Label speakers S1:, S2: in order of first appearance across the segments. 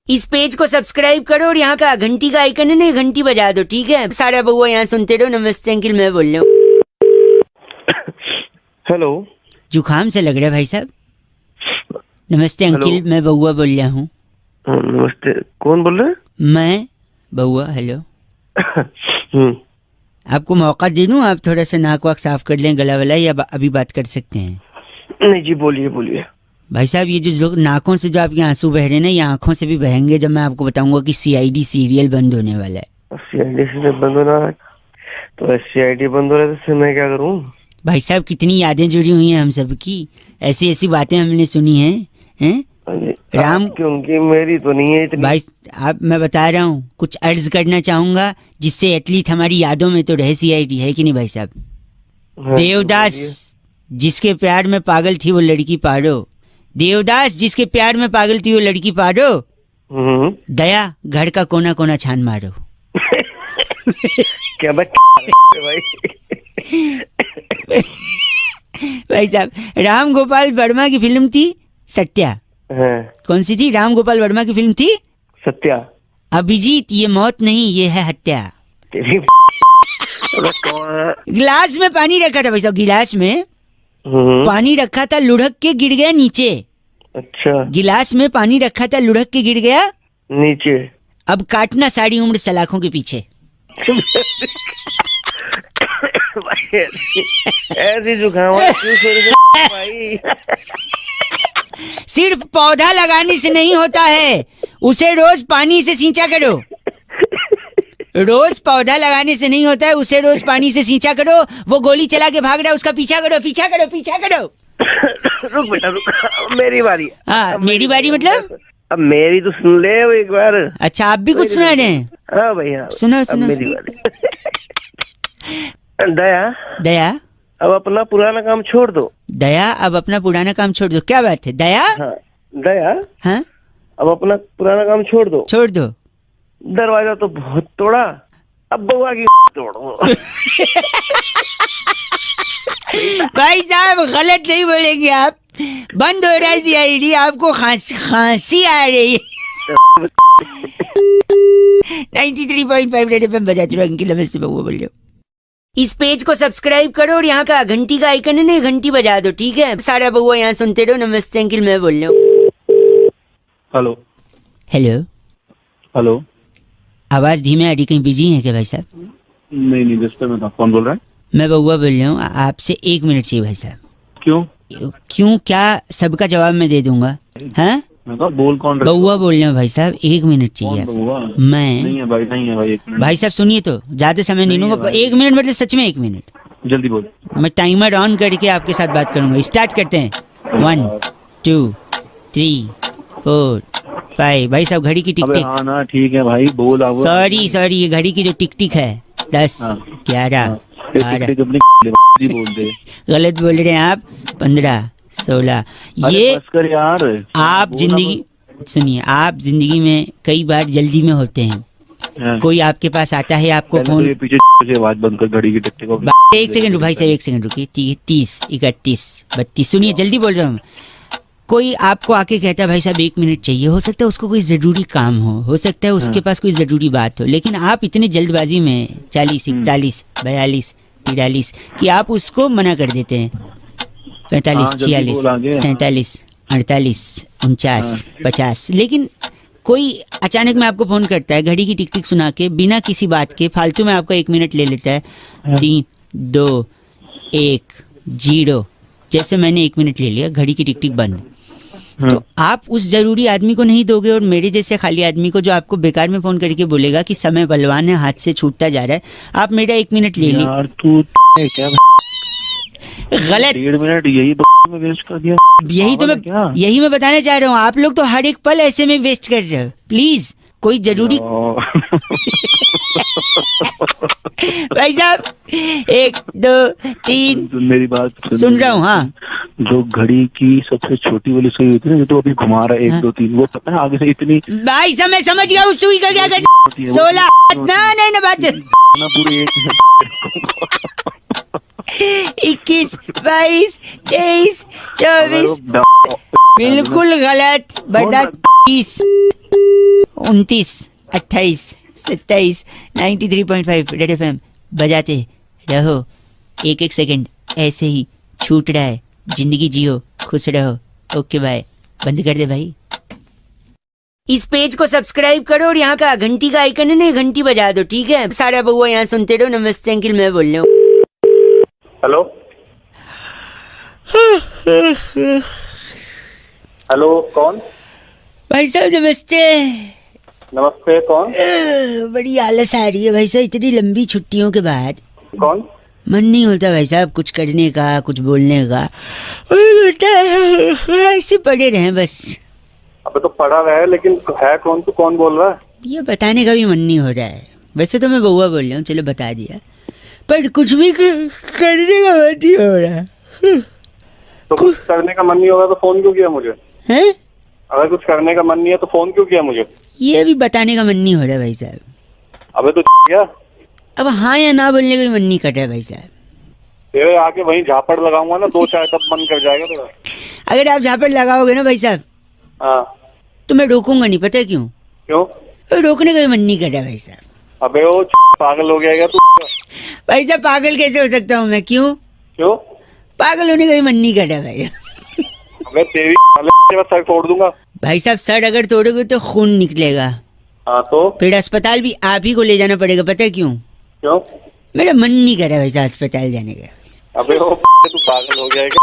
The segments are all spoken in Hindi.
S1: इस पेज को सब्सक्राइब करो और यहाँ का घंटी का आइकन है ना, घंटी बजा दो, ठीक है? सारा बउआ यहाँ सुनते रहो। नमस्ते अंकिल, मैं बोल रहा हूँ।
S2: हेलो,
S1: जुकाम से लग रहा है भाई साहब। नमस्ते अंकिल, मैं बउआ बोल रहा हूँ।
S2: नमस्ते, कौन बोल रहे हैं?
S1: मैं बउआ। हेलो। आपको मौका दे दूं, आप थोड़ा सा नाक वाक साफ कर लें, गला वाला, या अभी बात कर सकते हैं?
S2: नहीं जी, बोलिए बोलिए।
S1: भाई साहब, ये जो नाकों से जो आपके आंसू बह रहे हैं ना, ये आंखों से भी बहेंगे जब मैं आपको बताऊंगा कि सीआईडी सीरियल बंद होने वाला है।
S2: सीआईडी से बंद होना है तो सीआईडी बंद हो रहा है तो मैं क्या करूं?
S1: भाई साहब, कितनी यादें जुड़ी हुई हैं हम सब की, ऐसी ऐसी बातें हमने सुनी हैं? राम,
S2: क्योंकि मेरी तो नहीं है इतनी।
S1: भाई आप, मैं बता रहा हूँ, कुछ अर्ज करना चाहूंगा जिससे एटलीस्ट हमारी यादों में तो रहे सीआईडी, है कि नहीं भाई साहब?
S2: हाँ,
S1: देवदास, जिसके प्यार में पागल थी वो लड़की पारो। देवदास, जिसके प्यार में पागल थी वो लड़की पारो। दया, घर का कोना कोना छान मारो।
S2: क्या भाई?
S1: भाई साहब, राम गोपाल वर्मा की फिल्म थी सत्या। कौन सी थी? राम गोपाल वर्मा की फिल्म थी
S2: सत्या।
S1: अभिजीत, ये मौत नहीं, ये है हत्या। गिलास में पानी रखा था भाई साहब, गिलास में पानी रखा था, लुढ़क के गिर गया नीचे।
S2: अच्छा।
S1: गिलास में पानी रखा था, लुढ़क के गिर गया
S2: नीचे।
S1: अब काटना सारी उम्र सलाखों के पीछे।
S2: ऐसी जुकाम भाई।
S1: सिर्फ पौधा लगाने से नहीं होता है, उसे रोज पानी से सींचा करो। रोज पौधा लगाने से नहीं होता है, उसे रोज पानी से सींचा करो। वो गोली चला के भाग रहा है, उसका पीछा करो, पीछा करो, पीछा करो।
S2: रुक बेटा रुक, मेरी बारी।
S1: हाँ, मेरी बारी मतलब?
S2: अब मेरी तो सुन ले एक बार।
S1: अच्छा, आप भी कुछ सुना रहे हैं?
S2: हाँ भैया,
S1: सुनो सुनो।
S2: मेरी बारी। दया,
S1: दया,
S2: अब अपना पुराना काम छोड़ दो।
S1: दया, अब अपना पुराना काम छोड़ दो। क्या बात है दया?
S2: हाँ, दया,
S1: हाँ,
S2: अब अपना पुराना काम छोड़ दो।
S1: छोड़ दो।
S2: दरवाजा तो बहुत तोड़ा, अब बउआ की तोड़ो।
S1: भाई साहब, गलत नहीं बोलेंगे आप। बंद हो रहा है सीआईडी, आपको खांसी आ रही है। 93.5 रेड एफएम बजाते रहो। अंकिल नमस्ते, बउआ बोल रहे हो। इस पेज को सब्सक्राइब करो और यहाँ का घंटी का आइकन है ना, घंटी बजा दो, ठीक है? सारा बउआ यहाँ सुनते रहो। नमस्ते अंकिल, मैं बोल रहा हूँ।
S2: हेलो।
S1: हेलो।
S2: हेलो।
S1: आवाज धीमे आ रही, कहीं बिजी है क्या भाई साहब?
S2: नहीं नहीं, व्यस्त में था। कौन बोल रहा है?
S1: मैं बउआ बोल रहा हूँ, आपसे 1 मिनट चाहिए भाई साहब।
S2: क्यों?
S1: क्यों क्या? सबका जवाब मैं दे दूंगा। हाँ,
S2: बोल कौन?
S1: बउआ बोल रहे हो भाई साहब, 1 मिनट चाहिए। मैं
S2: नहीं है भाई, नहीं है भाई, 1 मिनट।
S1: भाई साहब सुनिए, तो ज्यादा समय नहीं लूंगा। 1 मिनट मतलब सच में 1 मिनट।
S2: जल्दी बोल।
S1: मैं टाइमर ऑन करके आपके साथ बात करूंगा। स्टार्ट करते हैं। 1 2 3 4 5। भाई साहब, घड़ी की टिक टिक।
S2: हाँ ना, ठीक है भाई, बोल।
S1: सॉरी सॉरी, ये घड़ी की जो टिक टिक है 10 11 12।
S2: बोल दे।
S1: गलत बोल रहे हैं आप। 15 16। ये
S2: कर यार,
S1: आप जिंदगी, सुनिए, आप जिंदगी में कई बार जल्दी में होते हैं। कोई आपके पास आता है, आपको फोन,
S2: तो पीछे से आवाज बंद कर घड़ी की टिक टिक।
S1: 1 सेकंड भाई साहब, 1 सेकंड रुकिए। 30 31 32। सुनिए, जल्दी बोल रहा हूँ। कोई आपको आके कहता है भाई साहब 1 मिनट चाहिए, हो सकता है उसको कोई जरूरी काम हो सकता है उसके पास कोई जरूरी बात हो, लेकिन आप इतने जल्दबाजी में 40 41 42 43 कि आप उसको मना कर देते हैं। 45 46 47 48 49 50। लेकिन कोई अचानक में आपको फोन करता है, घड़ी की टिक टिक सुना के, बिना किसी बात के फालतू में आपका 1 मिनट ले लेता है। 3 2 1 0। जैसे मैंने 1 मिनट ले लिया, घड़ी की टिक टिक बंद। तो आप उस जरूरी आदमी को नहीं दोगे, और मेरे जैसे खाली आदमी को, जो आपको बेकार में फोन करके बोलेगा कि समय बलवान है, हाथ से छूटता जा रहा है, आप मेरा 1 मिनट ले ली। गलत।
S2: 1.5 मिनट यही में वेस्ट कर दिया।
S1: यही मैं बताना चाह रहा हूँ। आप लोग तो हर एक पल ऐसे में वेस्ट कर रहे हो। प्लीज कोई जरूरी भाई साहब, 1 2 3।
S2: मेरी बात
S1: सुन रहा हूँ। हाँ,
S2: जो घड़ी की सबसे छोटी वाली सुई होती है ना, जो अभी घुमा रहा है 1 2 3, वो पता है आगे से इतनी।
S1: भाई साहब, मैं समझ गया उस सुई का क्या कर। 16 ना बात
S2: पूरे
S1: 21 22 23 24। बिल्कुल गलत। बर्दाश्त 30। 29, 28, 27, 93.5 रेड एफएम बजाते रहो। एक एक सेकंड ऐसे ही छूट रहा है। जिंदगी जियो, खुश रहो। Okay bye. बंद कर दे भाई। इस पेज को सब्सक्राइब करो और यहाँ का घंटी का आइकन है ना, घंटी बजा दो, ठीक है? सारा बउआ यहाँ सुनते रहो। नमस्ते अंकिल, मैं बोल रहा हूँ।
S2: हेलो हेलो, कौन?
S1: भाई साहब नमस्ते।
S2: नमस्ते, कौन?
S1: बड़ी आलस आ रही है भाई साहब, इतनी लंबी छुट्टियों के बाद।
S2: कौन?
S1: मन नहीं होता भाई साहब कुछ करने का, कुछ बोलने का। ऐसे पड़े रहे बस।
S2: अबे तो पढ़ा रहा है, लेकिन है कौन? तू कौन बोल रहा है?
S1: ये बताने का भी मन नहीं हो रहा है। वैसे तो मैं बउआ बोल रहा हूँ, चलो बता दिया, पर कुछ भी करने का मन नहीं हो रहा है।
S2: तो कुछ करने का मन नहीं होगा तो फोन क्यों किया मुझे?
S1: हैं?
S2: अगर कुछ करने का मन नहीं है तो फोन क्यों किया मुझे?
S1: ये भी बताने का मन नहीं हो रहा भाई साहब।
S2: अबे तो क्या?
S1: अब हाँ या ना बोलने का भी मन नहीं कर रहा भाई साहब।
S2: तेरे आके वहीं झापड़ लगाऊंगा ना, 2 चाय तब मन कर जाएगा तेरा।
S1: अगर आप झापड़ लगाओगे ना भाई साहब,
S2: हाँ।
S1: तो मैं रोकूंगा नहीं, पता है क्यों?
S2: क्यों?
S1: रोकने का भी मन नहीं कर रहा भाई साहब।
S2: अबे वो पागल हो गया क्या तू?
S1: भाई साहब पागल कैसे हो सकता हूँ मैं? क्यों?
S2: क्यों?
S1: पागल होने का भी मन नहीं कर रहा भाई।
S2: अबे तेरी सर फोड़ दूंगा।
S1: भाई साहब सर अगर तोड़ोगे तो खून निकलेगा।
S2: हाँ तो
S1: फिर अस्पताल भी आप ही को ले जाना पड़ेगा, पता है क्यों?
S2: क्यों?
S1: मेरा मन नहीं कर रहा भाई साहब अस्पताल जाने का।
S2: अबे वो तू पागल हो गया क्या?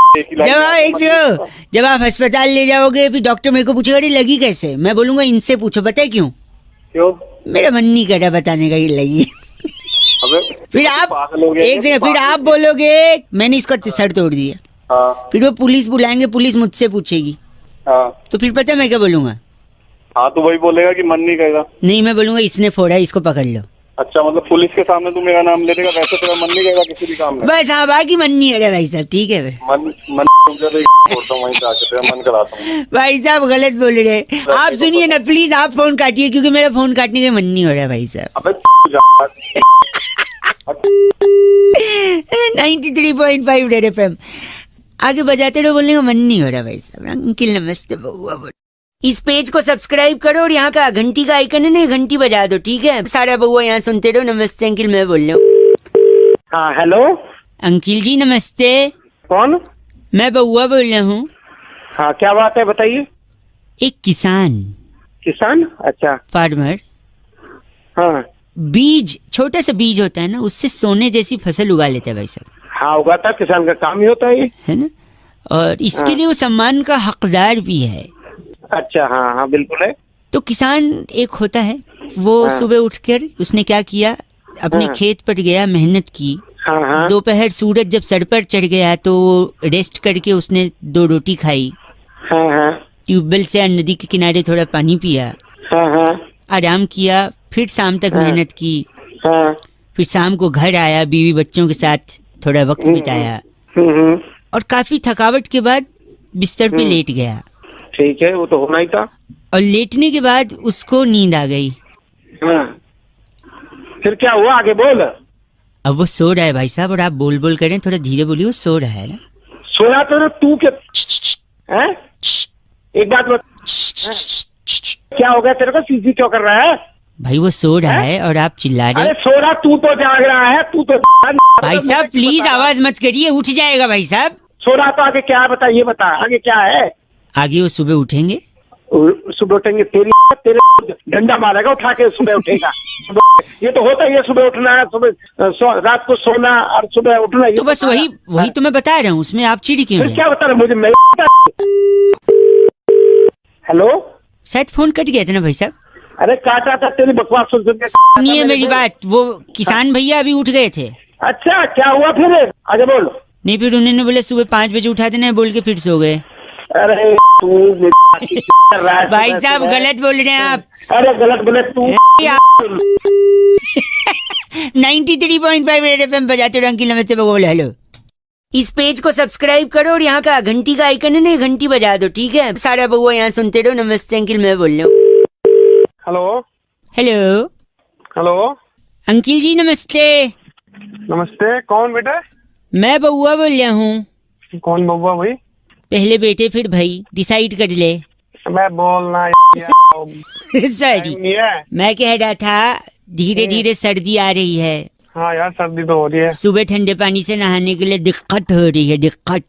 S1: जब आप अस्पताल ले जाओगे फिर डॉक्टर मेरे को पूछेगा अरे लगी कैसे, मैं बोलूंगा इनसे पूछो, पता है क्यों?
S2: क्यों?
S1: मेरा मन नहीं कर रहा बताने का ये लगी।
S2: अबे
S1: फिर आप
S2: पागल हो गया
S1: एक
S2: क्या?
S1: सेकंड, फिर आप बोलोगे मैंने इसका सर तोड़ दिया।
S2: हाँ
S1: फिर वो पुलिस बुलाएंगे, पुलिस मुझसे पूछेगी,
S2: हाँ
S1: तो फिर पता है मैं क्या बोलूंगा?
S2: हाँ, तो वही बोलेगा कि मन नहीं करेगा।
S1: नहीं, मैं बोलूंगा इसने फोड़ा है, इसको पकड़ लो।
S2: अच्छा, मतलब पुलिस के सामने तू मेरा नाम ले देगा, वैसे तेरा मन नहीं करेगा किसी भी काम में?
S1: बस हाँ, बाकी मन नहीं है भाई साहब, ठीक है फिर।
S2: मन छोड़ता हूँ, वहीं से आके तेरा मन कराता हूँ।
S1: भाई साहब गलत बोल रहे हैं आप, सुनिए ना प्लीज, आप फोन काटिए क्योंकि मेरा फोन काटने का मन नहीं हो रहा है भाई साहब।
S2: अबे
S1: 93.5 रेड एफएम आगे बजाते रहो, बोलने का मन नहीं हो रहा भाई साहब। अंकिल नमस्ते बउआ बोल। इस पेज को सब्सक्राइब करो और यहाँ का घंटी का आइकन है ना, घंटी बजा दो, ठीक है? सारा बउआ यहाँ सुनते रहो। नमस्ते अंकिल, मैं बोल रहा हूँ।
S3: हाँ हेलो,
S1: अंकिल जी नमस्ते,
S3: कौन?
S1: मैं बउआ बोल रहा हूँ।
S3: हाँ क्या बात है, बताइए।
S1: एक किसान,
S3: किसान? अच्छा।
S1: फार्मर,
S3: हाँ
S1: बीज, छोटा सा बीज होता है ना, उससे सोने जैसी फसल उगा लेता है भाई साहब,
S3: हाँ, उगाता किसान का काम ही होता है ये।
S1: है ना? और इसके
S3: हाँ।
S1: लिए वो सम्मान का हकदार भी है।
S3: अच्छा, हाँ हाँ बिल्कुल है।
S1: तो किसान एक होता है, वो
S3: हाँ।
S1: सुबह उठकर उसने क्या किया, अपने
S3: हाँ।
S1: खेत पर गया, मेहनत की।
S3: हाँ हाँ
S1: दोपहर सूरज जब सर पर चढ़ गया तो रेस्ट करके उसने 2 रोटी खाई,
S3: हाँ हाँ
S1: ट्यूबवेल से नदी के किनारे थोड़ा पानी पिया,
S3: हाँ हाँ
S1: आराम किया, फिर शाम तक
S3: हाँ।
S1: मेहनत की,
S3: हाँ।
S1: फिर शाम को घर आया, बीवी बच्चों के साथ थोड़ा वक्त बिताया
S3: हम्म।
S1: और काफी थकावट के बाद बिस्तर पे लेट गया।
S3: ठीक है, वो तो होना ही था।
S1: और लेटने के बाद उसको नींद आ गई।
S3: हाँ, फिर क्या हुआ, आगे बोल।
S1: अब वो सो रहा है भाई साहब, और आप बोल बोल करें, थोड़ा धीरे बोलिए, वो सो रहा है ना।
S3: सोया तो ना तू के हैं? एक बात बता, क्या हो गया तेरे को, सीधी क्यों कर रहा है?
S1: भाई वो सो रहा है और आप चिल्ला रहे
S3: अरे
S1: हैं।
S3: सो रहा, तू तो जाग रहा है, तू तो
S1: भाई साहब प्लीज आवाज मत करिए, उठ जाएगा भाई साहब।
S3: सो रहा तो आगे क्या है, बता, ये बता आगे क्या है।
S1: आगे वो सुबह उठेंगे,
S3: सुबह उठेंगे, तेरे डंडा मारेगा उठा के, सुबह उठेगा। ये तो होता ही है, सुबह उठना है, सुबह रात को सोना और सुबह उठना।
S1: तो बस वही तो मैं बता रहा हूँ, उसमें आप चिढ़ क्यों
S3: फिर
S1: रहे?
S3: क्या बता रहे मुझे, मैं हेलो,
S1: शायद फोन कट गया था ना भाई साहब।
S3: अरे काटा था, तेरी बकवास सुन सुन के।
S1: सुनिए मेरी बात, वो किसान भैया अभी उठ गए थे।
S3: अच्छा, क्या हुआ फिर, आगे बोल।
S1: नहीं, फिर उन्होंने बोले सुबह 5 बजे उठा देना, बोल के फिर सो गए।
S3: अरे तू कर रहा है
S1: भाई
S3: सुबह
S1: साहब
S3: सुबह।
S1: गलत बोल रहे हैं आप।
S3: अरे गलत बोले तू।
S1: 93.5 रेड एफएम बजाते रहो। अंकिल नमस्ते बोल, हेलो। इस पेज को सब्सक्राइब करो और यहाँ का घंटी का आइकन है ना, घंटी बजा दो, ठीक है? सारा बउआ यहाँ सुनते रहो। नमस्ते अंकिल, मैं बोल रहा हूँ।
S3: हेलो
S1: हेलो
S3: हेलो,
S1: अंकिल जी नमस्ते,
S3: नमस्ते, कौन बेटा?
S1: मैं बउआ बोल रहा हूँ।
S3: कौन बउआ भाई?
S1: पहले बेटे फिर भाई, डिसाइड कर ले।
S3: मैं बोलना
S1: सॉरी,
S3: नहीं है।
S1: मैं कह रहा था धीरे धीरे सर्दी आ रही है,
S3: हाँ यार सर्दी तो हो रही है।
S1: सुबह ठंडे पानी से नहाने के लिए दिक्कत हो रही है। दिक्कत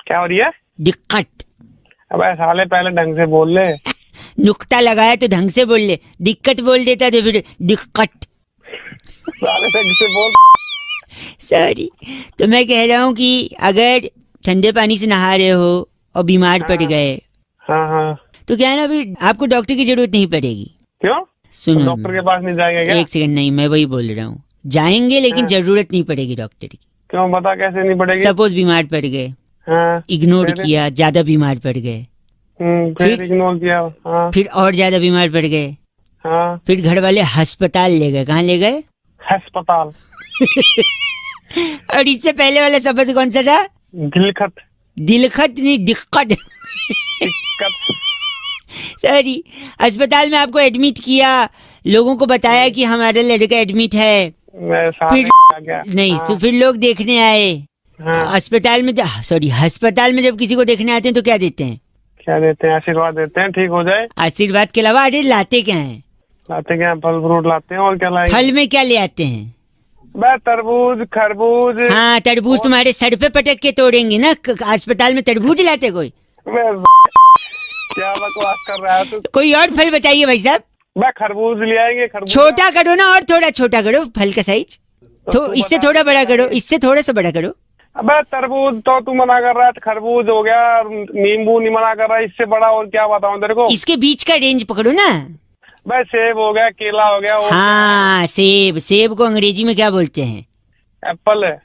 S3: क्या हो रही है?
S1: दिक्कत।
S3: अबे साले पहले ढंग से बोल ले।
S1: नुक्ता लगाया तो ढंग से बोल ले, दिक्कत बोल देता तो फिर दिक्कत।
S3: साले ढंग से बोल।
S1: सॉरी। तो मैं कह रहा हूँ कि अगर ठंडे पानी से नहा रहे हो और बीमार पड़ गए
S3: हाँ हाँ।
S1: तो क्या है ना, फिर आपको डॉक्टर की जरूरत नहीं पड़ेगी।
S3: क्यों?
S1: सुनो,
S3: डॉक्टर के पास नहीं जाएंगे क्या?
S1: एक सेकंड, नहीं मैं वही बोल रहा हूँ, जाएंगे लेकिन जरूरत नहीं पड़ेगी डॉक्टर की।
S3: क्यों, बता कैसे नहीं पड़ेगी?
S1: सपोज बीमार पड़ गए,
S3: हाँ,
S1: इग्नोर
S3: फिर?
S1: किया, ज्यादा बीमार पड़ गए,
S3: फिर इग्नोर किया। हाँ
S1: फिर और ज्यादा बीमार पड़ गए,
S3: हाँ।
S1: फिर घर वाले अस्पताल ले गए। कहाँ ले गए?
S3: अस्पताल।
S1: और इससे पहले वाला शब्द कौन सा था?
S3: दिलखत।
S1: दिलखत नहीं, दिक्कत।
S3: दिक्कत।
S1: सॉरी। अस्पताल में आपको एडमिट किया, लोगों को बताया कि हमारा लड़का एडमिट है,
S3: मैं साले
S1: फिर
S3: आ गया।
S1: नहीं तो फिर लोग देखने आए।
S3: हाँ।
S1: अस्पताल में, सॉरी, अस्पताल में जब किसी को देखने आते हैं तो क्या देते हैं?
S3: क्या देते हैं? आशीर्वाद देते हैं ठीक हो जाए।
S1: आशीर्वाद के अलावा अरे लाते क्या हैं?
S3: लाते क्या? फल फ्रूट लाते हैं और क्या लाएंगे?
S1: फल में क्या ले आते हैं?
S3: बे तरबूज खरबूज।
S1: हाँ, तरबूज तुम्हारे सर पे पटक के तोड़ेंगे ना। अस्पताल में तरबूज लाते कोई?
S3: क्या बकवास कर रहा है तू?
S1: कोई और फल बताइए भाई साहब।
S3: बे खरबूज ले आएंगे। खरबूज
S1: छोटा करो ना, और थोड़ा छोटा करो फल का साइज।
S3: तू
S1: इससे
S3: बता
S1: थोड़ा बड़ा
S3: क्या
S1: करो,
S3: है?
S1: इससे थोड़ा सा बड़ा करो।
S3: अबे तरबूज तो तू मना कर रहा है, खरबूज हो गया, नींबू नहीं मना कर रहा है, इससे बड़ा और क्या बताऊं तेरे को?
S1: इसके बीच का रेंज पकड़ो ना।
S3: बे सेब हो गया, केला हो गया और
S1: हाँ, सेब। सेब को अंग्रेजी में क्या बोलते हैं?
S3: एप्पल है।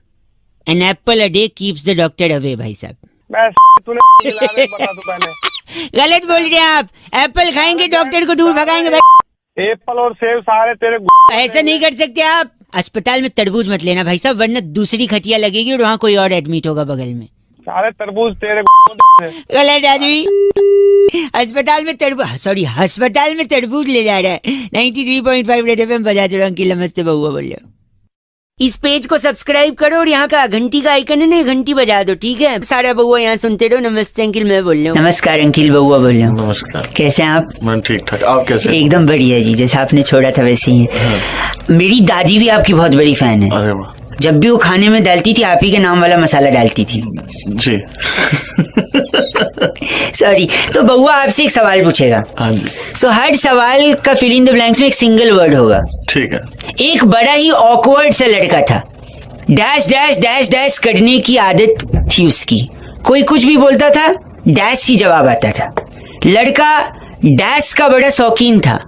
S1: An apple a day keeps the doctor away. भाई साहब
S3: बे तूने खिला दे, बता तू पहले।
S1: गलत बोल रहे हैं आप। एप्पल खाएंगे डॉक्टर को दूर भगाएंगे भाई।
S3: एप्पल और सेब सारे तेरे
S1: ऐसा नहीं कर सकते आप। अस्पताल में तरबूज मत लेना भाई साहब, वरना दूसरी खटिया लगेगी और वहाँ कोई और एडमिट होगा बगल में।
S3: सारे तरबूज तेरे
S1: गलत आदमी। अस्पताल में तरबूज, सॉरी, अस्पताल में तरबूज ले जा रहा है। 93.5 रेड एफएम बजा चढ़ो। अंकिल नमस्ते, बउआ बोल रहे हो। इस पेज को सब्सक्राइब करो और यहाँ का घंटी का आइकन है ना, घंटी बजा दो, ठीक है? सारा बउआ यहाँ सुनते रहो। नमस्ते अंकिल, मैं बोल रहा हूँ। नमस्कार अंकिल, बउआ बोल रहा हूँ।
S4: नमस्कार।
S1: कैसे हैं आप?
S4: मैं ठीक ठाक, आप कैसे हैं?
S1: एकदम बढ़िया जी, जैसा आपने छोड़ा था वैसे ही है। मेरी दादी भी आपकी बहुत बड़ी फैन है।
S4: अरे वाह।
S1: जब भी वो खाने में डालती थी, आप ही के नाम वाला मसाला डालती थी।
S4: जी।
S1: सॉरी। तो बउआ आपसे एक सवाल पूछेगा।
S4: हाँ जी।
S1: सो हर सवाल का फिल इन द ब्लैंक्स में एक सिंगल वर्ड होगा।
S4: ठीक है।
S1: एक बड़ा ही ऑकवर्ड सा लड़का था, डैश डैश डैश डैश करने की आदत थी उसकी। कोई कुछ भी बोलता था, डैश ही जवाब आता था। लड़का डैश का बड़ा शौकीन था।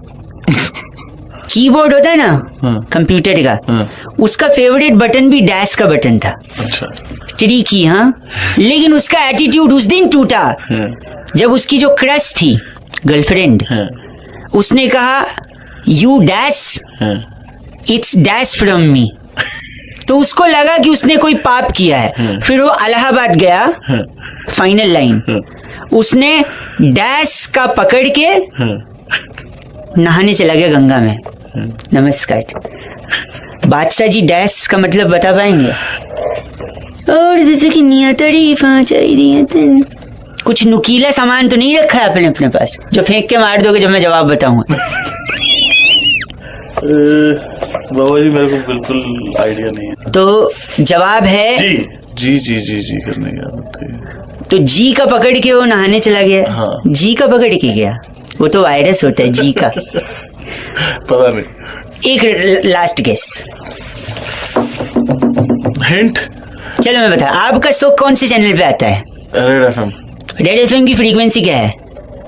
S1: कीबोर्ड होता है ना कंप्यूटर का, उसका फेवरेट बटन भी डैश का बटन था।
S4: अच्छा।
S1: ट्रिकी, हाँ। लेकिन उसका एटीट्यूड उस दिन टूटा जब उसकी जो क्रश थी, गर्लफ्रेंड, उसने कहा you dash it's dash from me. तो उसको लगा कि उसने कोई पाप किया है। फिर वो इलाहाबाद गया, फाइनल लाइन, उसने डैश का पकड़ के नहाने चला गया गंगा में। नमस्कार। बादशाह जी, डैश का मतलब बता पाएंगे? और जैसे कि निया तारीफां चाहिए, कुछ नुकीला सामान तो नहीं रखा है आपने अपने पास जो फेंक के मार दोगे जब मैं जवाब बताऊंगा?
S4: बाबा जी, मेरे को बिल्कुल आइडिया नहीं है।
S1: तो जवाब है
S4: जी जी जी जी जी करने का बताइए।
S1: तो जी का पकड़ के वो नहाने चला गया।
S4: हाँ।
S1: जी का पकड़ के गया, वो तो वायरस होता है जी का।
S4: पता नहीं।
S1: एक लास्ट गेस,
S4: हिंट।
S1: चलो मैं बता। आपका शो कौन से चैनल पे आता है?
S4: Red FM.
S1: रेड एफएम की फ्रीक्वेंसी क्या है?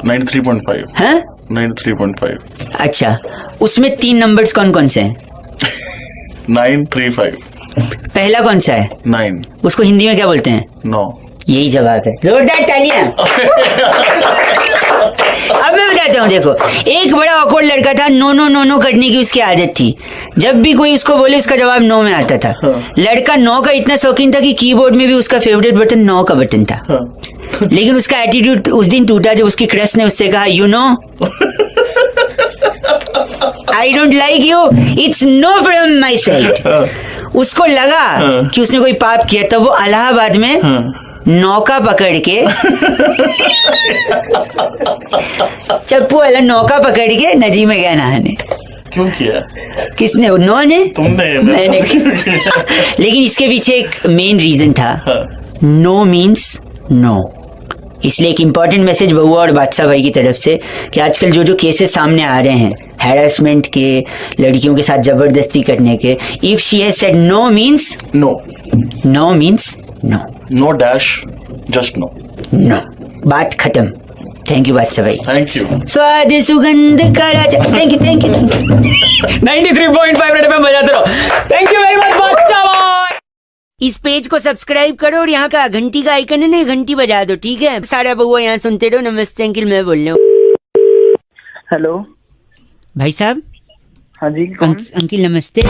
S4: 93.5।
S1: हाँ,
S4: 93.5।
S1: अच्छा, उसमें 3 नंबर्स कौन कौन से हैं?
S4: 935।
S1: पहला कौन सा है?
S4: 9।
S1: उसको हिंदी में क्या बोलते हैं?
S4: 9।
S1: यही जवाब है। जोरदार तालियां। अब मैं बताता हूँ, देखो, एक बड़ा ऑकवर्ड लड़का था, नो नो नो नो करने की उसकी आदत थी। जब भी कोई उसको बोले उसका जवाब नो में आता था। लड़का नो का इतना शौकीन था कि कीबोर्ड में भी उसका फेवरेट बटन नो का बटन था। लेकिन उसका एटीट्यूड उस दिन टूटा जब उसकी क्रश ने उससे कहा you know I don't like you, it's know from my side. उसको लगा कि उसने कोई पाप किया, तब वो इलाहाबाद में नौका पकड़ के चप्पू वाला नौका पकड़ के नदी में गया नहाने।
S4: क्यों किया?
S1: किसने? उन्होंने?
S4: तुमने?
S1: मैंने लेकिन इसके पीछे एक मेन रीजन था, नो मीन्स नो। इसलिए एक इम्पॉर्टेंट मैसेज बउआ और बादशाह भाई की तरफ से कि आजकल जो जो केसेस सामने आ रहे हैं हैरेसमेंट के, लड़कियों के साथ जबरदस्ती करने के, if she has said no means
S4: no,
S1: no means no,
S4: no dash, just no,
S1: no, बात खत्म। थैंक यू बादशाह भाई।
S4: Thank you.
S1: स्वाद सुगंध का राजा। थैंक यू
S5: 93.5 रेड एफएम बजाते रहो। थैंक यू वेरी मच बादशाह भाई।
S1: इस पेज को सब्सक्राइब करो और यहाँ का घंटी का आइकन है ना, घंटी बजा दो, ठीक है? सारा बउआ यहाँ सुनते रहो। नमस्ते अंकिल, मैं बोल रहा हूँ।
S3: हेलो
S1: भाई साहब।
S3: हाँ जी, कौन?
S1: अंकिल नमस्ते।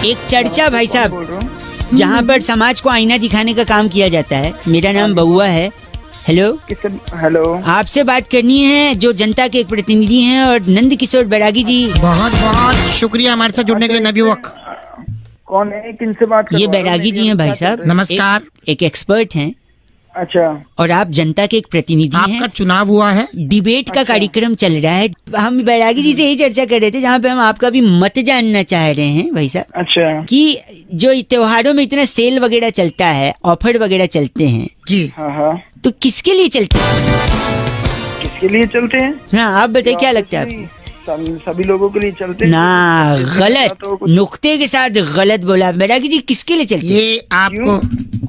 S1: एक चर्चा भाई साहब
S3: बोल रहा हूँ?
S1: जहाँ पर समाज को आईना दिखाने का काम किया जाता है। मेरा नाम बउआ है। हेलो,
S3: किससे? हेलो,
S1: आपसे बात करनी है, जो जनता के एक प्रतिनिधि हैं और नंद किशोर बैरागी जी।
S6: बहुत बहुत शुक्रिया हमारे साथ जुड़ने के लिए नवयुवक।
S3: कौन है? किनसे बात कर
S1: ये
S3: रहे हो?
S1: बैरागी जी हैं भाई साहब।
S6: नमस्कार।
S1: एक एक्सपर्ट हैं
S3: अच्छा,
S1: और आप जनता के एक प्रतिनिधि हैं।
S6: आपका चुनाव हुआ है,
S1: डिबेट का कार्यक्रम चल रहा है। हम बैरागी जी से यही चर्चा कर रहे थे, जहाँ पे हम आपका भी मत जानना चाह रहे हैं भाई साहब,
S3: अच्छा।
S1: कि जो त्योहारों में इतना सेल वगैरह चलता है, ऑफर वगैरह चलते हैं,
S6: जी
S3: हाँ हाँ,
S1: तो किसके लिए चलते हैं?
S3: किसके लिए चलते हैं?
S1: हाँ आप बताइए, क्या लगता है आपको?
S3: सभी लोगों के लिए चलते हैं।
S1: ना, गलत,
S3: तो कुछ-
S1: नुक्ते के साथ गलत बोला बैरागी जी। किसके लिए चलते हैं?
S6: ये आपको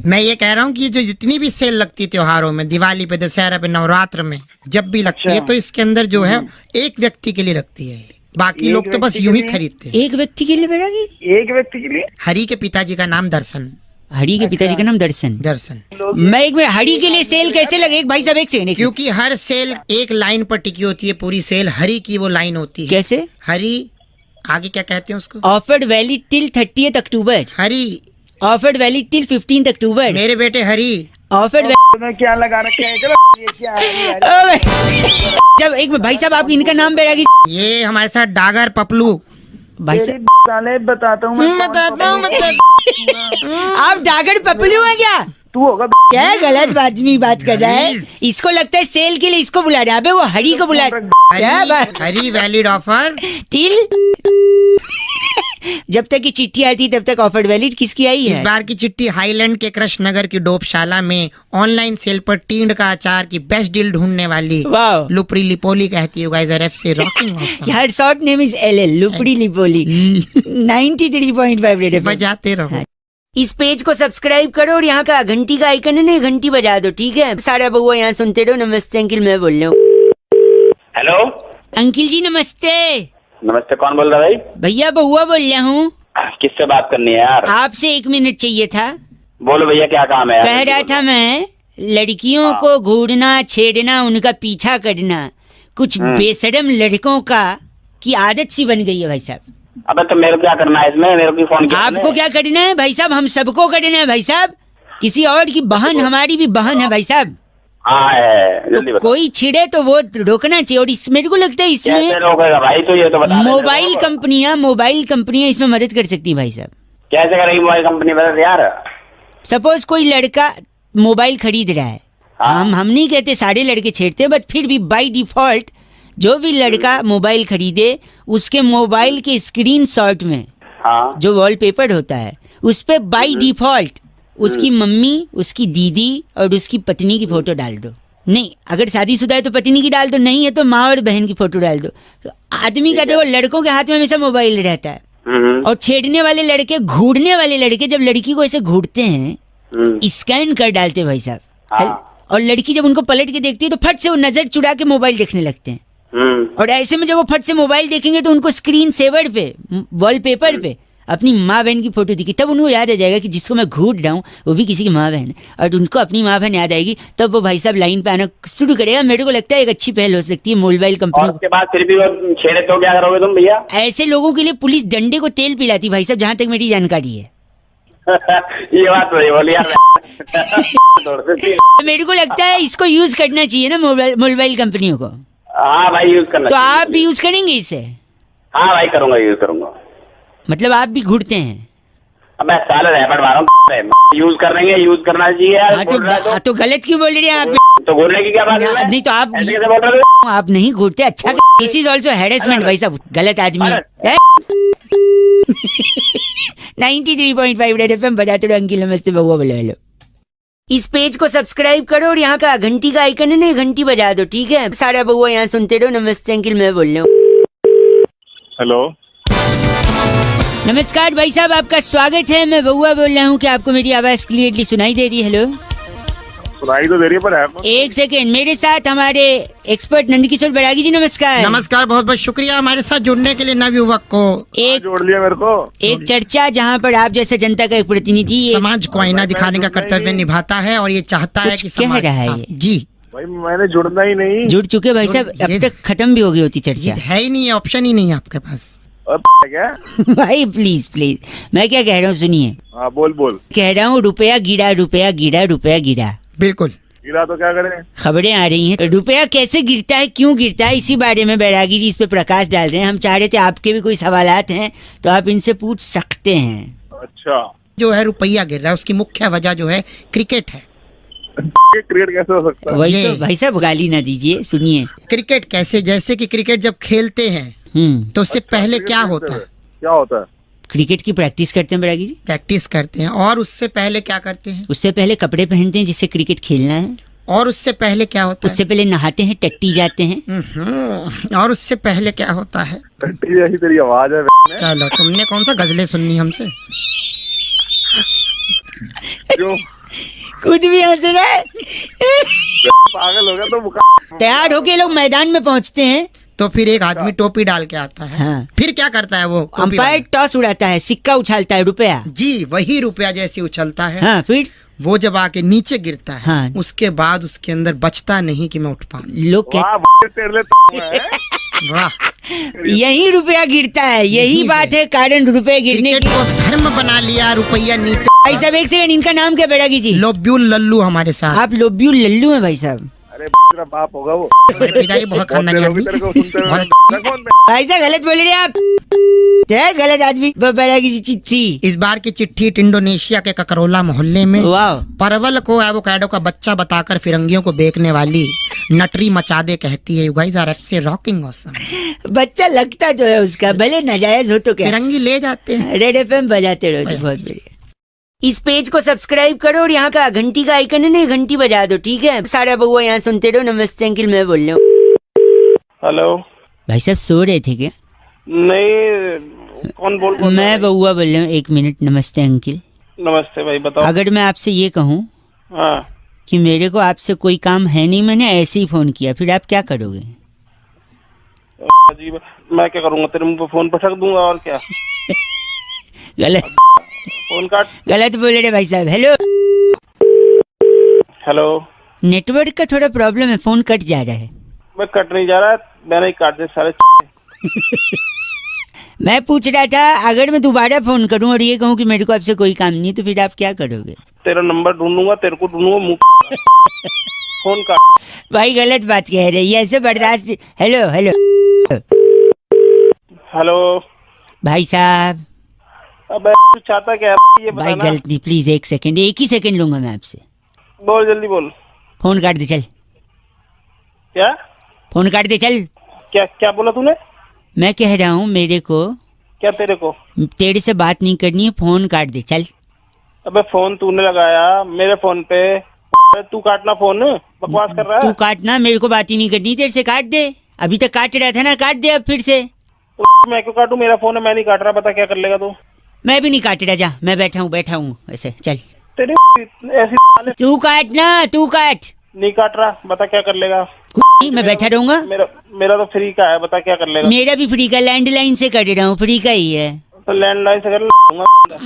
S6: मैं ये कह रहा हूँ कि जो जितनी भी सेल लगती है त्योहारों में, दिवाली पे, दशहरा पे, नवरात्र में, जब भी लगती है
S3: अच्छा।
S6: तो इसके अंदर जो है एक व्यक्ति के लिए लगती है। बाकी
S3: एक
S6: लोग तो बस
S3: व्यक्ति
S6: यूं ही
S3: के लिए?
S6: खरीदते हैं।
S1: एक व्यक्ति के लिए बैरागी?
S3: एक व्यक्ति के लिए?
S6: हरि के पिताजी का नाम दर्शन।
S1: हरि के पिताजी का नाम दर्शन।
S6: दर्शन।
S1: मैं एक बार, हरि के लिए सेल कैसे लगे? एक भाई साहब एक सेकंड।
S6: क्योंकि हर सेल एक लाइन पर टिकी होती है, पूरी सेल हरि की वो लाइन होती है।
S1: कैसे?
S6: हरि, आगे क्या कहते हैं उसको?
S1: Offered valid till 30th October.
S6: Hari,
S1: offered valid till 15th October.
S6: मेरे बेटे हरि।
S1: ऑफर्ड
S3: तो क्या लगा रखे हैं? चलो, ये क्या है यार?
S1: जब एक भाई साहब, आप इनका नाम बैरागी?
S6: ये हमारे साथ डागर पपलू।
S1: भाई
S3: तेरी
S1: साहब
S3: साले बताता हूँ मैं कौन
S6: बताता हूँ
S1: आप डागर पपलू हैं क्या?
S3: तू होगा।
S1: क्या गलत आदमी बात कर रहा है?
S6: Guys.
S1: इसको लगता है सेल के लिए इसको बुला रहा है। अबे वो हरि को बुला रहा है। क्या बात?
S6: हरी वैलिड ऑफर।
S1: टिल जब तक की चिट्ठी आती तब तक ऑफर वैलिड। किसकी आई
S6: इस
S1: है?
S6: बार की चिट्ठी हाईलैंड के कृष्ण नगर की डोपशाला में ऑनलाइन सेल पर टींड का अचार की बेस्ट डील ढूंढने वाली
S1: वाह
S6: लुपरी लिपोली कहती है। गाइस आर एफ से रॉकिंग
S1: यार, short name is LL, लुपड़ी लिपोली। 93.5 red FM.
S6: बजाते रहो।
S1: इस पेज को सब्सक्राइब करो और यहाँ का घंटी का आइकन है ना, घंटी बजा दो, ठीक है? सारा बउआ यहाँ सुनते रहो। नमस्ते अंकिल, मैं बोल रहा हूँ।
S3: हेलो,
S1: अंकिल जी नमस्ते।
S3: नमस्ते, कौन बोल रहा है भाई?
S1: भैया बउआ बोल रहा हूँ।
S3: किससे बात करनी है यार?
S1: आपसे 1 मिनट चाहिए था।
S3: बोलो भैया, क्या काम है यार?
S1: कह रहा था मैं, लड़कियों को घूरना, छेड़ना, उनका पीछा करना कुछ बेशरम लड़कों का की आदत सी बन गई है भाई साहब।
S3: अबे तो मेरे को क्या करना है इसमें? मेरे को फोन किया
S1: आपको क्या करना है भाई साहब? हम सबको करना है भाई साहब। किसी और की बहन, हमारी भी बहन है भाई साहब।
S3: हाँ है, जल्दी
S1: तो
S3: बताओ।
S1: कोई छिड़े तो वो रोकना चाहिए। और इस मेरे को लगता है
S3: कैसे
S1: इसमें
S3: रोकेगा भाई? तो ये तो बता दे
S1: मोबाइल कंपनियां इसमें मदद कर सकती है भाई साहब।
S3: कैसे करेगी मोबाइल कंपनी? बता यार।
S1: सपोज कोई लड़का मोबाइल खरीद रहा है,
S3: हाँ।
S1: हम नहीं कहते सारे लड़के छेड़ते, बट फिर भी बाय डिफॉल्ट जो भी लड़का मोबाइल खरीदे उसके मोबाइल के स्क्रीनशॉट में
S3: हाँ,
S1: जो वॉलपेपर होता है उस पे बाय डिफॉल्ट उसकी मम्मी, उसकी दीदी और उसकी पत्नी की फोटो डाल दो। नहीं, अगर शादीशुदा है तो पत्नी की डाल दो, नहीं है तो माँ और बहन की फोटो डाल दो। तो आदमी का देखो, लड़कों के हाथ में हमेशा मोबाइल रहता है। और छेड़ने वाले लड़के, घूरने वाले लड़के जब लड़की को ऐसे घूरते हैं, स्कैन कर डालते हैं भाई साहब।
S3: हाँ।
S1: और लड़की जब उनको पलट के देखती है तो फट से वो नजर चुरा के मोबाइल देखने लगते हैं। और ऐसे में जब वो फट से मोबाइल देखेंगे तो उनको स्क्रीन सेवर पे, वॉलपेपर पे अपनी माँ बहन की फोटो दिखी, तब उनको याद आ जाएगा कि जिसको मैं घूर रहा हूँ वो भी किसी की माँ बहन है, और उनको अपनी माँ बहन याद आएगी, तब वो भाई साहब लाइन पे आना शुरू करेगा। मेरे को लगता है एक अच्छी पहल हो सकती है मोबाइल कंपनी
S3: और उसके बाद फिर भी वो छेड़े तो क्या करोगे तुम भैया?
S1: ऐसे लोगों के लिए पुलिस डंडे को तेल पिलाती भाई साहब, जहाँ तक मेरी जानकारी है।
S3: ये बात तो बोली यार।
S1: मेरे को लगता है इसको यूज करना चाहिए ना मोबाइल कंपनियों को।
S3: हाँ भाई, यूज करना
S1: तो
S3: चाहिए।
S1: आप भी यूज करेंगे इसे?
S3: हाँ भाई, करूंगा, यूज करूंगा।
S1: मतलब आप भी घूरते हैं?
S3: अबे साले रैपट मारो यूज कर रहे हैं, यूज करना चाहिए यार। बोल रहा है
S1: तो गलत क्यों बोल रहे हैं आप?
S3: तो बोलने की क्या बात है?
S1: नहीं तो आप
S3: ऐसे कैसे बोल रहे हो?
S1: आप नहीं घूरते। अच्छा, दिस इज ऑल्सो हैरेसमेंट भाई साहब, गलत आदमी। 93.5 रेड एफएम बजाते रहो। अंकिल नमस्ते, बउआ बोलो हेलो। इस पेज को सब्सक्राइब करो और यहाँ का घंटी का आइकन है ना, घंटी बजा दो, ठीक है? सारा बउआ यहाँ सुनते रहो। नमस्ते अंकिल, मैं बोल रहा हूँ।
S7: हेलो,
S1: नमस्कार भाई साहब, आपका स्वागत है। मैं बउआ बोल रहा हूँ। क्या आपको मेरी आवाज क्लियरली सुनाई दे रही है? हेलो,
S7: सुनाई तो दे रही है पर है कौन?
S1: एक सेकेंड, मेरे साथ हमारे एक्सपर्ट नंदकिशोर बैरागी जी, नमस्कार।
S6: नमस्कार, बहुत बहुत शुक्रिया हमारे साथ जुड़ने के लिए नवयुवक को।
S1: एक
S7: जोड़ लिया मेरे को।
S1: एक चर्चा जहाँ पर आप जैसे जनता का एक प्रतिनिधि
S6: समाज को आईना दिखाने का कर्तव्य निभाता है और ये चाहता है
S1: कुछ
S6: कि
S1: कह
S6: समाज
S1: रहा है
S6: साफ-
S1: ये।
S6: जी,
S7: भाई मैंने जुड़ना ही नहीं।
S1: जुड़ चुके भाई साहब, अब
S6: ये-
S1: तक खत्म भी हो गई होती
S6: ये
S1: चर्चा।
S6: है ही नहीं है, ऑप्शन ही नहीं है आपके पास।
S7: और क्या?
S1: भाई प्लीज प्लीज, मैं क्या कह रहा हूँ सुनिए।
S7: हाँ बोल बोल।
S1: कह रहा हूँ रुपया गिरा, रुपया गिरा, रुपया गिरा।
S6: बिल्कुल,
S7: गिरा तो क्या करें?
S1: खबरें आ रही हैं, रुपया कैसे गिरता है, क्यों गिरता है, इसी बारे में बैरागी जी इस पे प्रकाश डाल रहे हैं। हम चाह रहे थे आपके भी कोई सवालात हैं तो आप इनसे पूछ सकते हैं।
S7: अच्छा,
S6: जो है रुपया गिर रहा है उसकी मुख्य वजह जो है क्रिकेट है।
S7: ये क्रिएट कैसे हो सकता है?
S1: वही
S6: ये-
S1: तो भाई साहब, गाली ना दीजिए, सुनिए।
S6: क्रिकेट कैसे, जैसे कि क्रिकेट जब खेलते हैं तो उससे पहले क्या होता है?
S7: क्या होता है?
S1: क्रिकेट की प्रैक्टिस करते हैं बैरागी जी।
S6: प्रैक्टिस करते हैं और उससे पहले क्या करते हैं?
S1: उससे पहले कपड़े पहनते हैं जिससे क्रिकेट खेलना है।
S6: और उससे पहले क्या होता है?
S1: उससे पहले नहाते हैं, टट्टी जाते हैं।
S6: और उससे पहले क्या होता है?
S7: टट्टी जैसी तेरी आवाज है।
S6: चलो, तुमने कौन सा गजलें सुननी हमसे?
S7: जो
S1: खुद भी हंस रहा है।
S7: पागल हो गया तो मुका।
S1: तैयार होके लोग मैदान में पहुंचते हैं।
S6: तो फिर एक आदमी टोपी डाल के आता है।
S1: हाँ।
S6: फिर क्या करता है वो टोपी
S1: अंपायर
S6: वाला?
S1: टॉस उड़ाता है, सिक्का उछालता है, रुपया।
S6: जी, वही रुपया जैसे उछलता है।
S1: हाँ, फिर
S6: वो जब आके नीचे गिरता है,
S1: हाँ।
S6: उसके बाद उसके अंदर बचता नहीं कि मैं उठ पाऊं।
S1: लोग कहते
S7: वाह भाई, तेरे लिए है।
S6: वाह,
S1: यही रुपया गिरता है, यही
S6: यही
S1: बात
S6: है।
S1: है कारण रुपए गिरने
S6: क्रिकेट
S1: की।
S6: को धर्म बना लिया, रुपया नीचे।
S1: भाई साहब एक सेकंड, इनका नाम क्या बैरागी जी?
S6: लोब्यूल लल्लू हमारे साथ।
S1: आप लोब्यू लल्लू हैं भाई साहब।
S7: अरे तेरा बाप होगा वो।
S6: मेरे पिताजी बहुत खानदानी
S7: तेरे को
S6: आदमी।
S7: तेरे को सुनते हुए
S6: बहुत-
S7: कौन?
S1: भाई साहब गलत बोल रहे हैं आप, गलत आदमी। बैरागी जी चिट्ठी।
S6: इस बार की चिट्ठी इंडोनेशिया के ककरोला मोहल्ले में
S1: वाह,
S6: परवल को एवोकाडो का बच्चा बताकर फिरंगियों को बेचने वाली नटरी मचादे कहती है, you guys are FC rocking awesome.
S1: बच्चा लगता जो है उसका, भले नाजायज हो तो क्या।
S6: फिरंगी ले जाते हैं।
S1: रेड एफएम बजाते रहो जी, बहुत बढ़िया। इस पेज को सब्सक्राइब करो और यहाँ का घंटी का आइकन है ना, घंटी बजा दो, ठीक है? सारा बउआ यहाँ सुनते रहो। नमस्ते अंकिल, मैं बोल रहा हूँ।
S3: हेलो,
S1: भाई साहब सो रहे थे क्या?
S3: नहीं, कौन बोल रहा है?
S1: मैं बउआ बोल रहा हूँ। एक मिनट। नमस्ते अंकिल,
S3: नमस्ते भाई, बताओ।
S1: अगर मैं आपसे ये कहूँ
S3: हाँ,
S1: कि मेरे को आपसे कोई काम है नहीं, मैंने ऐसे ही फोन किया, फिर आप क्या करोगे?
S3: अजीब। मैं क्या करूंगा, तेरे मुंह पे फोन पटक दूंगा और क्या।
S1: गलत
S3: फोन काट।
S1: गलत बोल रहे भाई साहब। हेलो,
S3: हेलो,
S1: नेटवर्क का थोड़ा प्रॉब्लम है, फोन कट जा रहा है।
S3: मैं कट नहीं जा रहा, मैंने ही काट दिया सारे।
S1: मैं पूछ रहा था, अगर मैं दोबारा फोन करूं और ये कहूं कि मेरे को आपसे कोई काम नहीं, तो फिर आप क्या करोगे?
S3: तेरा नंबर ढूंढूंगा, तेरे को ढूंढूंगा, मुंह फोन काट।
S1: भाई गलत बात कह रहे हैं, ऐसे बर्दाश्त। हेलो हेलो
S3: हेलो,
S1: भाई साहब।
S3: अबे तू चाहता क्या है ये
S1: भाई
S3: बताना।
S1: गलत नहीं, प्लीज एक सेकंड, एक ही सेकंड लूंगा मैं आपसे।
S3: बोल, जल्दी बोल।
S1: फोन काट दे चल,
S3: क्या
S1: फोन काट दे चल।
S3: क्या क्या बोला तूने?
S1: मैं कह रहा हूँ मेरे को
S3: क्या तेरे को?
S1: तेरे से बात नहीं करनी है, फोन काट दे चल।
S3: अबे फोन तूने लगाया मेरे फोन पे, तू काटना फोन, बकवास कर रहा
S1: तू
S3: है।
S1: काटना, मेरे को बात ही नहीं करनी, तेरे से काट दे। अभी तक काट रहा था ना, काट दे अब फिर से।
S3: मैं क्यों काटू, मेरा फोन है, मैं नहीं काट रहा, बता क्या कर लेगा तू।
S1: मैं भी नहीं काट रहा, जा, मैं बैठा हूँ ऐसे, चल।
S3: तेरी ऐसी साले
S1: तू काटना, तू काट।
S3: नहीं काट रहा, बता क्या कर लेगा।
S1: नहीं, मैं बैठा रहूंगा।
S3: मेरा मेरा तो फ्री का है, बता क्या कर लेगा।
S1: मेरा भी फ्री का, लैंडलाइन से कर रहा हूँ, फ्री का ही है।
S3: तो लैंडलाइन से कर लूंगा।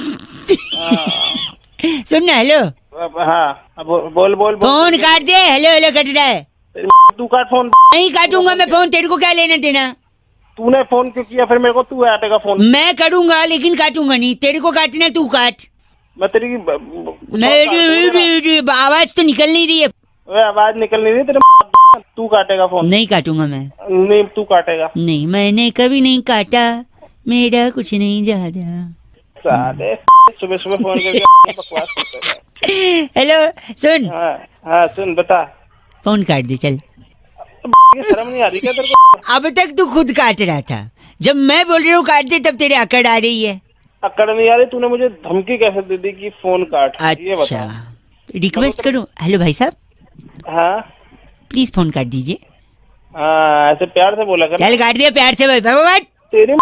S1: सुन ना, हेलो,
S3: हाँ, अब बोल बोल बोल।
S1: फोन काट दे। हेलो हेलो कट रहा है।
S3: तू काट फोन।
S1: नहीं काटूंगा मैं फोन, तेरे को क्या लेना देना?
S3: तूने फोन क्यों किया, फिर मेरे को तू काटेगा फोन।
S1: मैं करूंगा लेकिन काटूंगा नहीं, तेरे को काटना है, तू काट।
S3: मैं तेरी
S1: मेरी आवाज तो निकल नहीं रही है।
S3: आवाज निकल नहीं रही तेरे, तू काटेगा फोन।
S1: नहीं काटूंगा मैं,
S3: नहीं तू काटेगा।
S1: नहीं, मैंने कभी नहीं काटा, मेरा कुछ नहीं ज्यादा।
S3: साले सुबह सुबह फोन करके बकवास करता है।
S1: हेलो सुन,
S3: हाँ हाँ सुन बता,
S1: फोन काट दे चल।
S3: ये शर्म नहीं आ रही क्या तेरे को?
S1: अब तक तू खुद काट रहा था, जब मैं बोल रही हूँ काट दे तब तेरे अकड़ आ रही है।
S3: अकड़ नहीं आ रही? तूने मुझे धमकी कैसे दे दी कि फोन काट? ये
S1: अच्छा,
S3: बता।
S1: रिक्वेस्ट करूँ? हेलो भाई साहब,
S3: हाँ
S1: प्लीज फोन काट दीजिए।
S3: हाँ, ऐसे प्यार से बोला कर।
S1: चल काट दिया प्यार से भाई बाबा।
S3: तेरी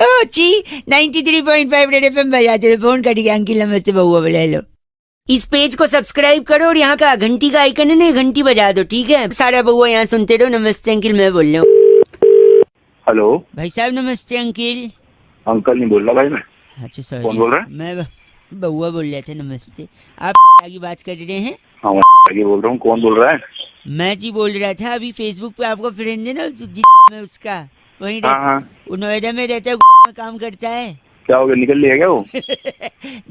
S1: ओ ची 93.5 रेड एफएम बजा चलो, फोन कट गया। अंकिल नमस्ते, बउआ बोले हेलो। इस पेज को सब्सक्राइब करो और यहाँ का घंटी का आइकन है ना, घंटी बजा दो, ठीक है? सारा बउआ यहाँ सुनते रहो। नमस्ते अंकिल, मैं बोल रहा हूँ।
S2: हेलो
S1: भाई साहब नमस्ते अंकिल।
S2: अंकल नहीं बोल रहा भाई मैं।
S1: अच्छा सॉरी,
S2: कौन बोल रहा है?
S1: मैं बउआ बोल रहे थे। नमस्ते, आप आगे बात कर रहे हैं?
S2: हाँ आगे बोल रहा हूँ। कौन बोल रहा है?
S1: मैं जी बोल रहा था, अभी फेसबुक पे आपका फ्रेंड है ना में उसका, वहीं
S2: हाँ हाँ,
S1: वो नोएडा में रहता है, में काम करता है।
S2: क्या हो गया, निकल लिया क्या वो?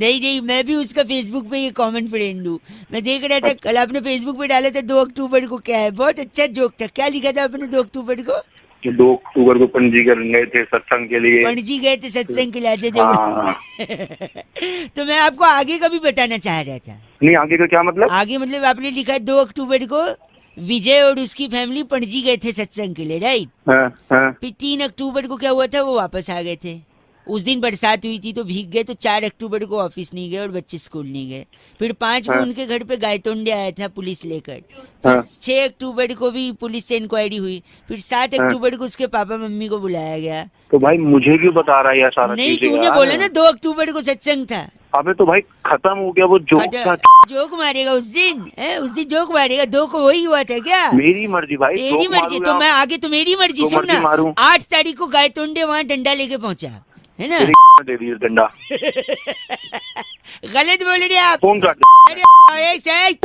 S1: नहीं, मैं भी उसका फेसबुक पे ये कॉमन फ्रेंड हूँ। मैं देख रहा था कल आपने फेसबुक पे डाला था 2 अक्टूबर को, क्या है, बहुत अच्छा जोक था। क्या लिखा था आपने 2 अक्टूबर को?
S2: कि 2 अक्टूबर को पंजीकरण गए थे सत्संग के लिए।
S1: पणजी गए थे सत्संग के लिए जो
S2: हाँ।
S1: तो मैं आपको आगे का भी बताना चाह रहा था।
S2: नहीं आगे का क्या मतलब?
S1: आगे मतलब आपने लिखा है 2 अक्टूबर को विजय और उसकी फैमिली पणजी गए थे सत्संग के लिए, राइट?
S2: हाँ हाँ।
S1: फिर 3 अक्टूबर को क्या हुआ था, वो वापस आ गए थे। उस दिन बरसात हुई थी तो भीग गए, तो 4 अक्टूबर को ऑफिस नहीं गए और बच्चे स्कूल नहीं गए। फिर 5 को
S2: हाँ।
S1: उनके घर पे गायतोंडे आया था पुलिस लेकर।
S2: हाँ।
S1: 6 अक्टूबर को भी पुलिस से इंक्वायरी हुई। फिर 7
S2: हाँ।
S1: अक्टूबर को उसके पापा मम्मी को बुलाया गया।
S2: तो भाई मुझे क्यों बता रहा है यार सारा
S1: नहीं,
S2: चीज़ें
S1: तूने
S2: यार?
S1: बोला ना 2 अक्टूबर को सत्संग था।
S2: अबे तो भाई खत्म हो गया वो जोक था।
S1: जोक मारेगा उस दिन, उस दिन जोक मारेगा। 2 को वही हुआ था क्या?
S2: मेरी मर्जी भाई,
S1: तेरी
S2: जोक
S1: मर्जी
S2: मारूं
S1: तो
S2: या
S1: मैं आगे, तो मेरी मर्जी।
S2: जो
S1: सुन
S2: मर्जी
S1: ना,
S2: मारूं।
S1: 8 तारीख को गायतोंडे वहाँ डंडा लेके पहुंचा है ना।
S2: तेरी दे दी डंडा।
S1: गलत बोल रहे आप।
S2: फोन काट।
S1: अरे एक सेकंड।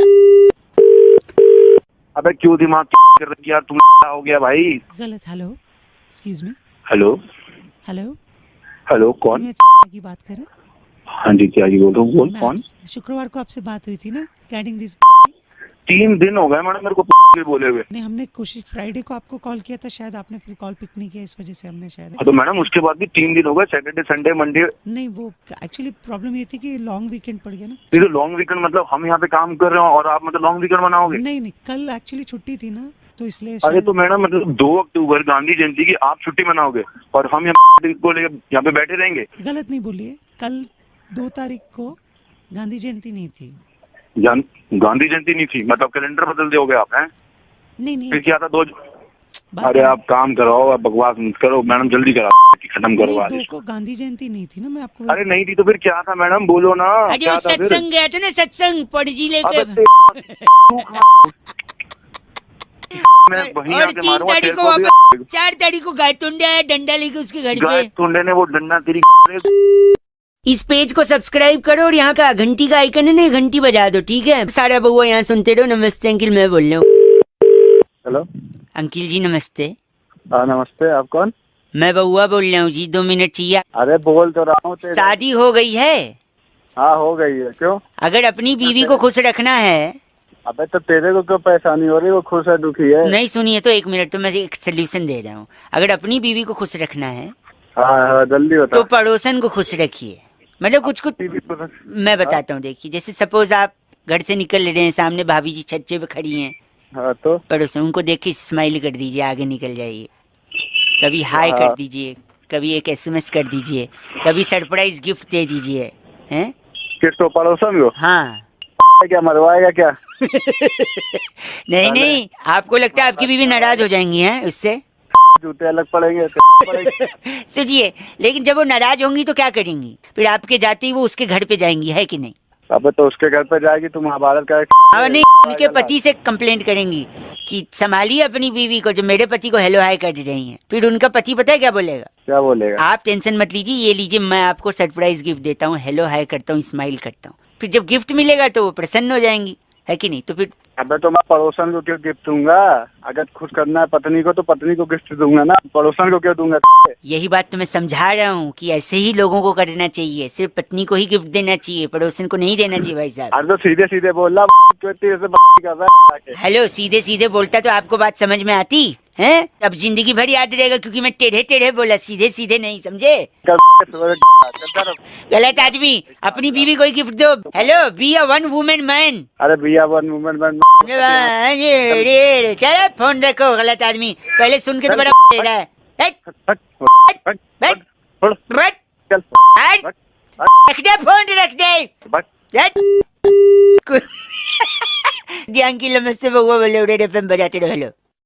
S2: अबे क्यों दिमाग कर रही यार, तुम क्या हो गया भाई?
S8: गलत। Hello, excuse me.
S2: Hello
S8: hello,
S2: hello कौन?
S8: मैं की बात कर रहे हैं।
S2: हाँ जी क्या जी बोल रहा हूँ, बोल
S8: मैं
S2: कौन?
S8: शुक्रवार को आपसे बात हुई थी ना, रिगार्डिंग दिस।
S2: 3 दिन हो गए मैडम मेरे को बोले हुए।
S8: नहीं, हमने कोशिश फ्राइडे को आपको कॉल किया था, शायद आपने फिर कॉल पिक नहीं किया, इस वजह से हमने शायद।
S2: तो मैडम उसके बाद भी 3 दिन हो गए, सैटरडे संडे मंडे।
S8: नहीं, वो एक्चुअली प्रॉब्लम ये थी कि लॉन्ग वीकेंड पड़ गया ना।
S2: ये तो लॉन्ग वीकेंड मतलब हम यहाँ पे काम कर रहे हो और आप मतलब लॉन्ग वीकेंड मनाओगे?
S8: नहीं, कल एक्चुअली छुट्टी थी ना, तो इसलिए
S2: अरे
S8: शायद।
S2: तो मैडम मतलब 2 अक्टूबर गांधी जयंती की आप छुट्टी मनाओगे और हम यहाँ को लेकर यहाँ पे बैठे रहेंगे?
S8: गलत नहीं बोलिए, कल 2 तारीख को गांधी जयंती नहीं थी।
S2: गांधी जयंती नहीं थी मतलब कैलेंडर बदल दोगे आप? हैं
S8: नहीं,
S2: फिर क्या था 2?
S8: बात
S2: अरे
S8: है-
S2: आप काम करो, आप बकवास मत करो मैडम, जल्दी करा खत्म करो
S8: नहीं,
S2: आज।
S8: 2 को गांधी जयंती नहीं थी ना, मैं आपको।
S2: अरे नहीं थी तो फिर क्या था मैडम, बोलो ना
S1: अरे
S2: क्या
S1: वो
S2: था फिर?
S1: सत्संग गया था ना, सत्संग पणजी लेके।
S2: अबे मैं वहीं
S1: और
S2: आके
S1: 3
S2: मारूंगा
S1: तारीख
S2: तेरे
S1: को
S2: को भी।
S1: वापस, 4 तारीख को गायतोंडे आया डंडा लेके उसके घर
S2: गाय
S1: पे।
S2: तुंडे ने वो डंडा तेरी।
S1: इस पेज को सब्सक्राइब करो और यहाँ का घंटी का आइकन है ना, घंटी बजा दो, ठीक है? सारा बउआ यहाँ सुनते रहो। नमस्ते अंकिल, मैं बोल रहा हूँ।
S7: हेलो।
S1: अंकिल जी नमस्ते।
S7: हाँ नमस्ते, आप कौन?
S1: मैं बउआ बोल रहा हूँ जी, 2 मिनट चाहिए।
S7: अरे बोल तो रहा हूँ तेरे।
S1: शादी हो गई है?
S7: हाँ हो गई है, क्यों?
S1: अगर अपनी बीवी को खुश रखना है।
S7: अबे तो तेरे को क्यों परेशानी हो रही? वो खुश है दुखी है?
S1: नहीं सुनिए तो 1 मिनट, तो मैं एक सोल्यूशन दे रहा हूँ। अगर अपनी बीवी को खुश रखना है
S7: हाँ जल्दी बता।
S1: तो पड़ोसन को खुश रखिए। मतलब कुछ मैं बताता हूँ, देखिए जैसे सपोज आप घर से निकल रहे हैं, सामने भाभी जी छज्जे पे खड़ी हैं,
S7: हाँ तो
S1: पड़ोसन, उनको देख के स्माइल कर दीजिए, आगे निकल जाइए। कभी हाय कर दीजिए, कभी एक SMS कर दीजिए, कभी सरप्राइज गिफ्ट दे दीजिए, हैं?
S7: किसको? पड़ोसन को?
S1: हाँ।
S7: क्या मरवाएगा क्या?
S1: नहीं, आपको लगता है आपकी बीवी नाराज हो जाएंगी हैं उससे?
S7: जूते अलग पड़ेंगे।
S1: सुनिए, लेकिन जब वो नाराज होंगी तो क्या करेंगी? फिर आपके जाते ही वो उसके घर पे जाएंगी, है कि नहीं?
S7: अबे तो उसके घर पे जाएगी, तुम महाभारत का
S1: हाँ, नहीं, उनके पति से कंप्लेंट करेंगी कि संभालिए अपनी बीवी को, जो मेरे पति को हेलो हाय कर रही हैं। फिर उनका पति पता है क्या बोलेगा?
S7: क्या बोलेगा?
S1: आप टेंशन मत लीजिए, ये लीजिए, मैं आपको सरप्राइज गिफ्ट देता हूँ, हेलो हाय करता हूँ, स्माइल करता हूँ। फिर जब गिफ्ट मिलेगा तो वो प्रसन्न हो जाएंगी, है कि नहीं? तो फिर
S7: अबे तो मैं पड़ोसन को क्यों गिफ्ट दूंगा? अगर खुश करना है पत्नी को तो पत्नी को गिफ्ट दूंगा ना, पड़ोसन को क्यों दूंगा?
S1: यही बात तो मैं समझा रहा हूँ कि ऐसे ही लोगों को करना चाहिए, सिर्फ पत्नी को ही गिफ्ट देना चाहिए, पड़ोसन को नहीं देना चाहिए भाई साहब।
S7: अरे तो सीधे सीधे बोल रहा, क्यों इतनी ऐसे कर रहा है?
S1: हेलो, सीधे सीधे बोलता तो आपको बात समझ में आती हैं? अब जिंदगी भर याद रहेगा क्योंकि मैं टेढ़े टेढ़े बोला, सीधे सीधे नहीं, समझे? गलत आदमी। अपनी बीवी को गिफ्ट दो। Hello, be a one women man.
S7: अरे भैया वन वुमेन मैन।
S1: चलो फोन रखो, गलत आदमी। पहले सुन के तो बड़ा टेढ़ा है। रख दे फोन, रख दे। ध्यान की नमस्ते बउआ बोले, रेड एफएम बजाते रहो। हेलो।